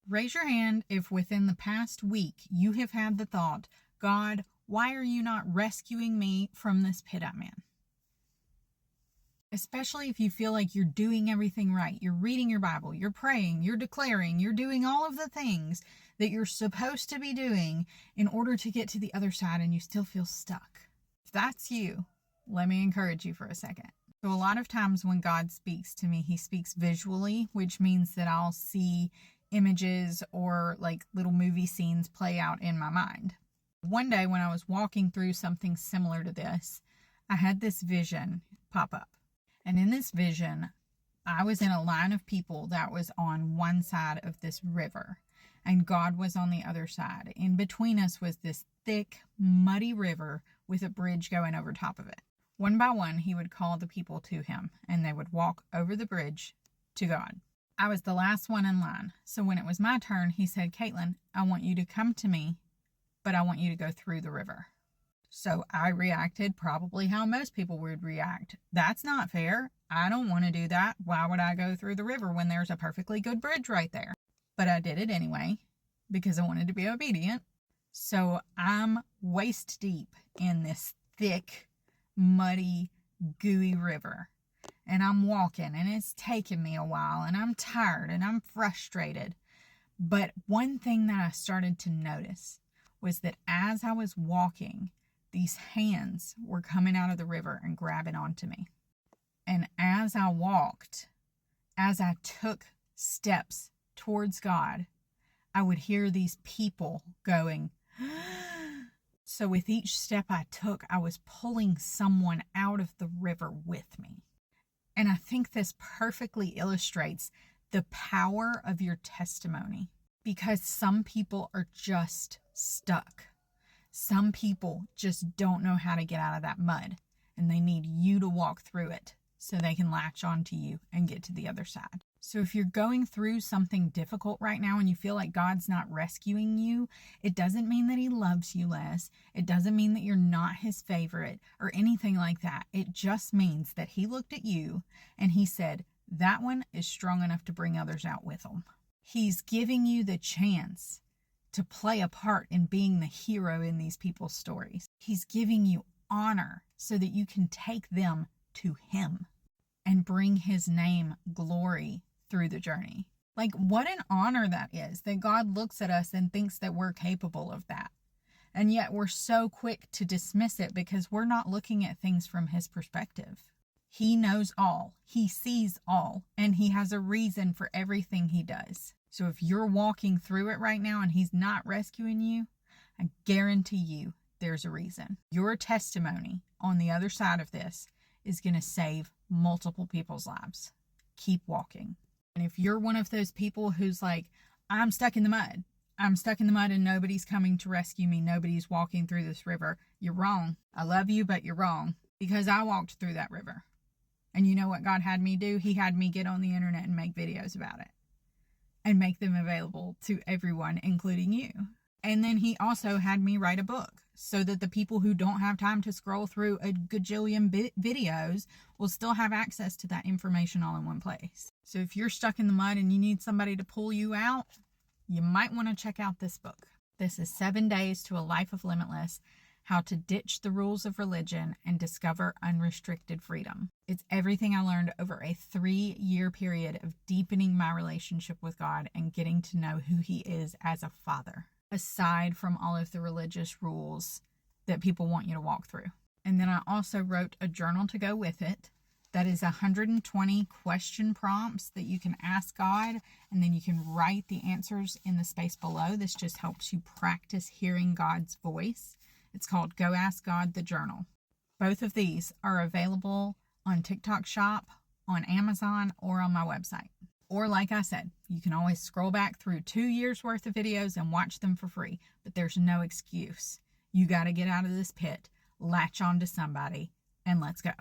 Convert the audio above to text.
Raise your hand if within the past week you have had the thought, God, why are you not rescuing me from this pit I'm in? Especially if you feel like you're doing everything right. You're reading your Bible, you're praying, you're declaring, you're doing all of the things that you're supposed to be doing in order to get to the other side and you still feel stuck. If that's you, let me encourage you for a second. So a lot of times when God speaks to me, he speaks visually, which means that I'll see images or like little movie scenes play out in my mind. One day when I was walking through something similar to this, I had this vision pop up. And in this vision, I was in a line of people that was on one side of this river, and God was on the other side. In between us was this thick, muddy river with a bridge going over top of it. One by one, he would call the people to him, and they would walk over the bridge to God. I was the last one in line, so when it was my turn, he said, Caitlin, I want you to come to me, but I want you to go through the river. So I reacted probably how most people would react. That's not fair. I don't want to do that. Why would I go through the river when there's a perfectly good bridge right there? But I did it anyway because I wanted to be obedient. So I'm waist deep in this thick, muddy, gooey river. And I'm walking and it's taking me a while and I'm tired and I'm frustrated. But one thing that I started to notice was that as I was walking, these hands were coming out of the river and grabbing onto me. And as I walked, as I took steps towards God, I would hear these people going, so with each step I took, I was pulling someone out of the river with me. And I think this perfectly illustrates the power of your testimony, because some people are just stuck. Some people just don't know how to get out of that mud, and they need you to walk through it so they can latch onto you and get to the other side. So if you're going through something difficult right now and you feel like God's not rescuing you, it doesn't mean that he loves you less. It doesn't mean that you're not his favorite or anything like that. It just means that he looked at you and he said, that one is strong enough to bring others out with him. He's giving you the chance to play a part in being the hero in these people's stories. He's giving you honor so that you can take them to him and bring his name glory through the journey. Like, what an honor that is, that God looks at us and thinks that we're capable of that. And yet we're so quick to dismiss it because we're not looking at things from his perspective. He knows all, he sees all, and he has a reason for everything he does. So if you're walking through it right now and he's not rescuing you, I guarantee you there's a reason. Your testimony on the other side of this is going to save multiple people's lives. Keep walking. And if you're one of those people who's like, I'm stuck in the mud. I'm stuck in the mud and nobody's coming to rescue me. Nobody's walking through this river. You're wrong. I love you, but you're wrong. Because I walked through that river. And you know what God had me do? He had me get on the internet and make videos about it. And make them available to everyone, including you. And then he also had me write a book so that the people who don't have time to scroll through a gajillion videos will still have access to that information all in one place. So if you're stuck in the mud and you need somebody to pull you out, you might want to check out this book. This is 7 Days to a Life of Limitless, How to Ditch the Rules of Religion and Discover Unrestricted Freedom. It's everything I learned over a 3-year period of deepening my relationship with God and getting to know who he is as a father, aside from all of the religious rules that people want you to walk through. And then I also wrote a journal to go with it that is 120 question prompts that you can ask God, and then you can write the answers in the space below. This just helps you practice hearing God's voice. It's called Go Ask God the Journal. Both of these are available on TikTok Shop, on Amazon, or on my website. Or like I said, you can always scroll back through 2 years worth of videos and watch them for free, but there's no excuse. You got to get out of this pit, latch on to somebody, and let's go.